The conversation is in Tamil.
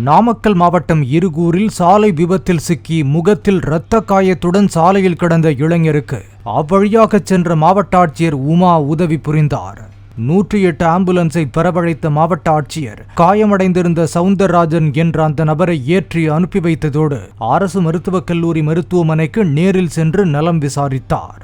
நாமக்கல் மாவட்டம் இருகூரில் சாலை விபத்தில் சிக்கி முகத்தில் இரத்த காயத்துடன் சாலையில் கிடந்த இளைஞருக்கு அவ்வழியாக சென்ற மாவட்ட ஆட்சியர் உமா உதவி புரிந்தார். 108 ஆம்புலன்ஸை வரவழைத்த மாவட்ட ஆட்சியர் காயமடைந்திருந்த சவுந்தரராஜன் என்ற அந்த நபரை ஏற்றி அனுப்பி வைத்ததோடு அரசு மருத்துவக் கல்லூரி மருத்துவமனைக்கு நேரில் சென்று நலம் விசாரித்தார்.